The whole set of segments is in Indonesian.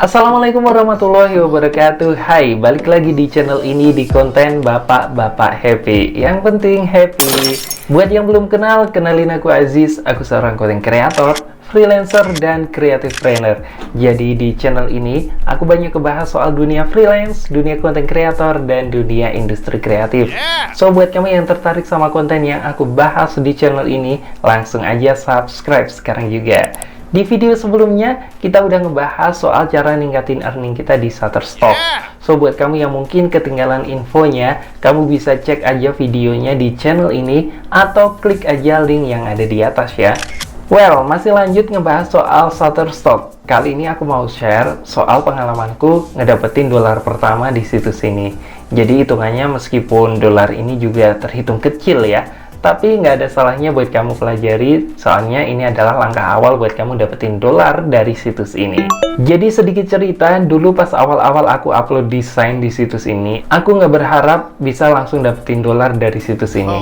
Assalamualaikum warahmatullahi wabarakatuh. Hai, balik lagi di channel ini di konten Bapak-Bapak Happy. Yang penting happy. Buat yang belum kenal, kenalin aku Aziz. Aku seorang konten kreator, freelancer, dan creative trainer. Jadi di channel ini, aku banyak ngebahas soal dunia freelance, dunia konten kreator, dan dunia industri kreatif. So, buat kamu yang tertarik sama konten yang aku bahas di channel ini, langsung aja subscribe sekarang juga. Di video sebelumnya, kita udah ngebahas soal cara ningkatin earning kita di Shutterstock. So, buat kamu yang mungkin ketinggalan infonya, kamu bisa cek aja videonya di channel ini, atau klik aja link yang ada di atas ya. Well, masih lanjut ngebahas soal Shutterstock. Kali ini aku mau share soal pengalamanku ngedapetin dolar pertama di situs ini. Jadi hitungannya meskipun dolar ini juga terhitung kecil ya, tapi nggak ada salahnya buat kamu pelajari, soalnya ini adalah langkah awal buat kamu dapetin dolar dari situs ini. Jadi sedikit cerita, dulu pas awal-awal aku upload desain di situs ini, aku nggak berharap bisa langsung dapetin dolar dari situs ini.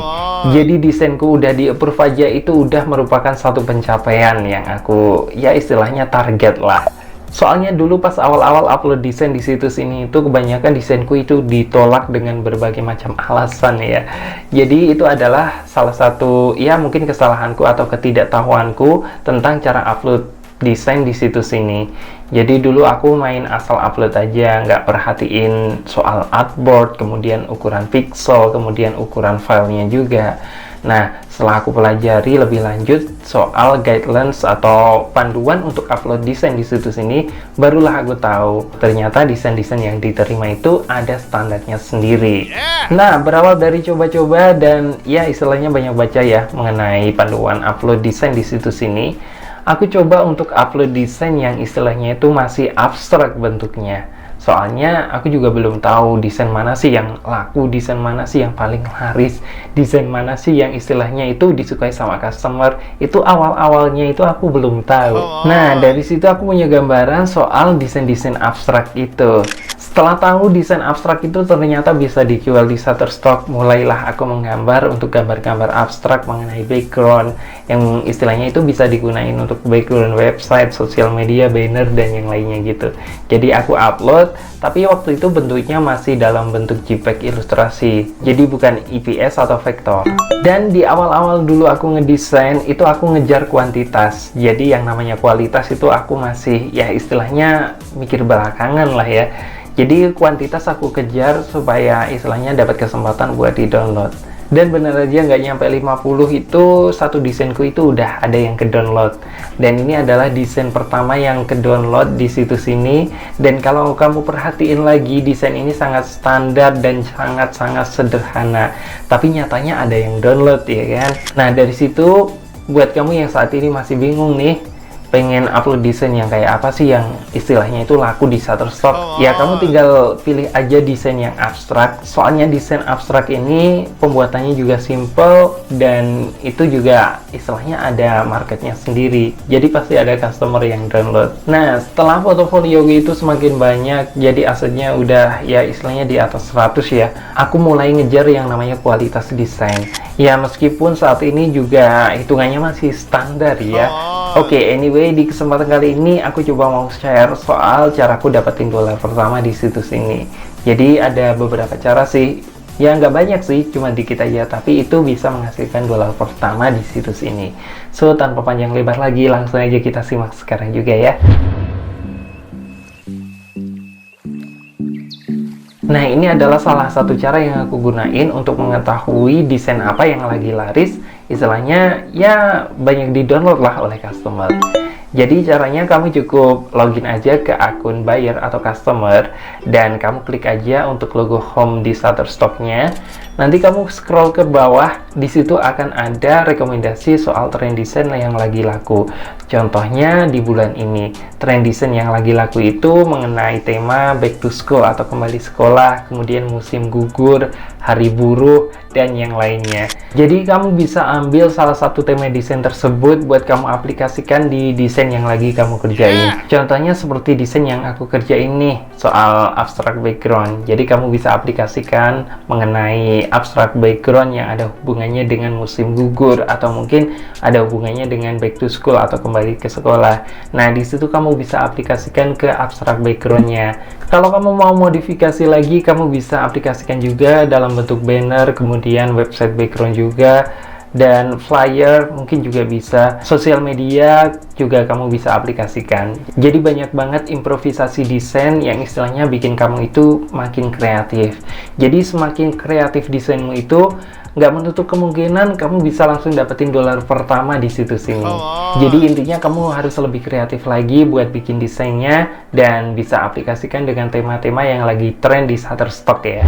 Jadi desainku udah di-approve aja, itu udah merupakan satu pencapaian yang aku, ya istilahnya target lah. Soalnya dulu pas awal-awal upload desain di situs ini itu kebanyakan desainku itu ditolak dengan berbagai macam alasan ya. Jadi itu adalah salah satu ya mungkin kesalahanku atau ketidaktahuanku tentang cara upload desain di situs ini. Jadi dulu aku main asal upload aja, nggak perhatiin soal artboard, kemudian ukuran pixel, kemudian ukuran filenya juga. Nah, setelah aku pelajari lebih lanjut soal guidelines atau panduan untuk upload desain di situs ini, barulah aku tahu ternyata desain-desain yang diterima itu ada standarnya sendiri. Nah, berawal dari coba-coba dan ya istilahnya banyak baca ya mengenai panduan upload desain di situs ini, aku coba untuk upload desain yang istilahnya itu masih abstrak bentuknya. Soalnya aku juga belum tahu desain mana sih yang laku, desain mana sih yang paling laris, desain mana sih yang istilahnya itu disukai sama customer. Itu awal-awalnya itu aku belum tahu. Nah, dari situ aku punya gambaran soal desain-desain abstrak itu. Setelah tahu desain abstrak itu ternyata bisa dijual di Shutterstock, mulailah aku menggambar untuk gambar-gambar abstrak mengenai background yang istilahnya itu bisa digunain untuk background website, sosial media, banner, dan yang lainnya gitu. Jadi aku upload, tapi waktu itu bentuknya masih dalam bentuk JPEG ilustrasi, jadi bukan EPS atau vektor. Dan di awal-awal dulu aku ngedesain itu aku ngejar kuantitas, jadi yang namanya kualitas itu aku masih ya istilahnya mikir belakangan lah ya. Jadi kuantitas aku kejar supaya istilahnya dapat kesempatan buat di-download. Dan bener aja nggak nyampe 50 itu satu desainku itu udah ada yang ke-download. Dan ini adalah desain pertama yang ke-download di situs ini. Dan kalau kamu perhatiin lagi, desain ini sangat standar dan sangat-sangat sederhana. Tapi nyatanya ada yang download ya kan. Nah dari situ buat kamu yang saat ini masih bingung nih, pengen upload desain yang kayak apa sih yang istilahnya itu laku di Shutterstock, ya kamu tinggal pilih aja desain yang abstrak. Soalnya desain abstrak ini pembuatannya juga simple dan itu juga istilahnya ada marketnya sendiri, jadi pasti ada customer yang download. Nah setelah portofolio itu semakin banyak, jadi asetnya udah ya istilahnya di atas 100 ya, aku mulai ngejar yang namanya kualitas desain. Ya meskipun saat ini juga hitungannya masih standar ya. Oke, anyway, di kesempatan kali ini aku coba mau share soal caraku dapetin dolar pertama di situs ini. Jadi ada beberapa cara sih, ya nggak banyak sih, cuma dikit aja, tapi itu bisa menghasilkan dolar pertama di situs ini. So, tanpa panjang lebar lagi, langsung aja kita simak sekarang juga ya. Nah, ini adalah salah satu cara yang aku gunain untuk mengetahui desain apa yang lagi laris, istilahnya ya banyak di-download lah oleh customer. Jadi caranya kamu cukup login aja ke akun buyer atau customer dan kamu klik aja untuk logo home di Shutterstock-nya. Nanti kamu scroll ke bawah, di situ akan ada rekomendasi soal tren desain yang lagi laku. Contohnya di bulan ini, tren desain yang lagi laku itu mengenai tema back to school atau kembali sekolah, kemudian musim gugur, hari buruh, dan yang lainnya. Jadi kamu bisa ambil salah satu tema desain tersebut buat kamu aplikasikan di desain yang lagi kamu kerjain. Contohnya seperti desain yang aku kerjain nih, soal abstract background. Jadi kamu bisa aplikasikan mengenai abstrak background yang ada hubungannya dengan musim gugur atau mungkin ada hubungannya dengan back to school atau kembali ke sekolah. Nah, di situ kamu bisa aplikasikan ke abstrak backgroundnya. Kalau kamu mau modifikasi lagi, kamu bisa aplikasikan juga dalam bentuk banner, kemudian website background juga, dan flyer mungkin juga bisa, sosial media juga kamu bisa aplikasikan. Jadi banyak banget improvisasi desain yang istilahnya bikin kamu itu makin kreatif. Jadi semakin kreatif desainmu itu, nggak menutup kemungkinan kamu bisa langsung dapetin dolar pertama di situs ini. Jadi intinya kamu harus lebih kreatif lagi buat bikin desainnya dan bisa aplikasikan dengan tema-tema yang lagi tren di Shutterstock ya.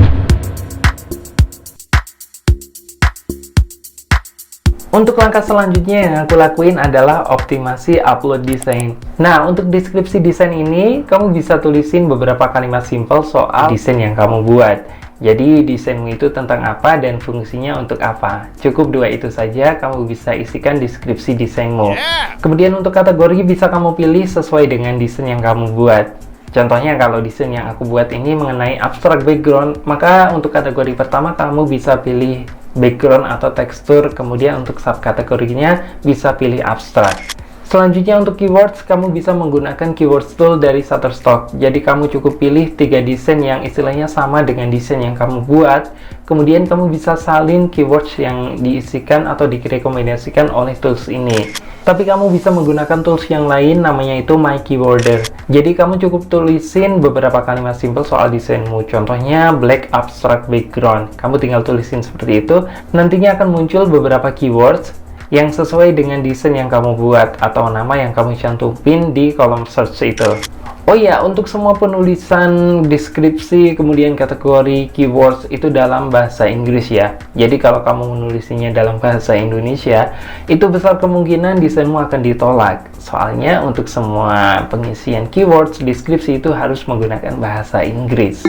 Untuk langkah selanjutnya yang aku lakuin adalah optimasi upload desain. Nah, untuk deskripsi desain ini, kamu bisa tulisin beberapa kalimat simple soal desain yang kamu buat. Jadi, desainmu itu tentang apa dan fungsinya untuk apa. Cukup dua itu saja, kamu bisa isikan deskripsi desainmu. Kemudian untuk kategori bisa kamu pilih sesuai dengan desain yang kamu buat. Contohnya kalau desain yang aku buat ini mengenai abstrak background, maka untuk kategori pertama kamu bisa pilih background atau tekstur, kemudian untuk subkategorinya bisa pilih abstrak. Selanjutnya untuk keywords, kamu bisa menggunakan keywords tool dari Shutterstock. Jadi kamu cukup pilih 3 desain yang istilahnya sama dengan desain yang kamu buat, kemudian kamu bisa salin keywords yang diisikan atau direkomendasikan oleh tools ini. Tapi kamu bisa menggunakan tools yang lain, namanya itu My Keyworder. Jadi kamu cukup tulisin beberapa kalimat simple soal desainmu. Contohnya black abstract background. Kamu tinggal tulisin seperti itu. Nantinya akan muncul beberapa keywords yang sesuai dengan desain yang kamu buat atau nama yang kamu cantumin di kolom search itu. Oh ya, untuk semua penulisan deskripsi kemudian kategori keywords itu dalam bahasa Inggris ya. Jadi kalau kamu menulisnya dalam bahasa Indonesia, itu besar kemungkinan desainmu akan ditolak. Soalnya untuk semua pengisian keywords deskripsi itu harus menggunakan bahasa Inggris.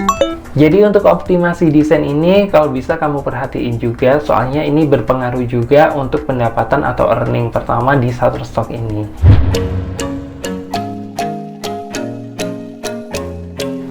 Jadi untuk optimasi desain ini kalau bisa kamu perhatiin juga, soalnya ini berpengaruh juga untuk pendapatan atau earning pertama di Shutterstock ini.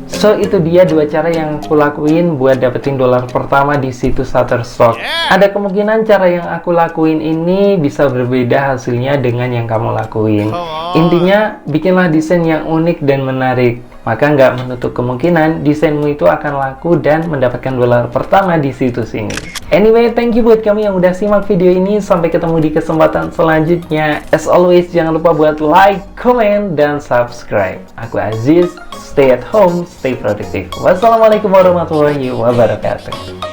So, itu dia 2 cara yang aku lakuin buat dapetin dolar pertama di situs Shutterstock. Ada kemungkinan cara yang aku lakuin ini bisa berbeda hasilnya dengan yang kamu lakuin. Intinya, bikinlah desain yang unik dan menarik. Maka nggak menutup kemungkinan desainmu itu akan laku dan mendapatkan dolar pertama di situs ini. Anyway, thank you buat kamu yang udah simak video ini. Sampai ketemu di kesempatan selanjutnya. As always, jangan lupa buat like, comment, dan subscribe. Aku Aziz, stay at home, stay productive. Wassalamualaikum warahmatullahi wabarakatuh.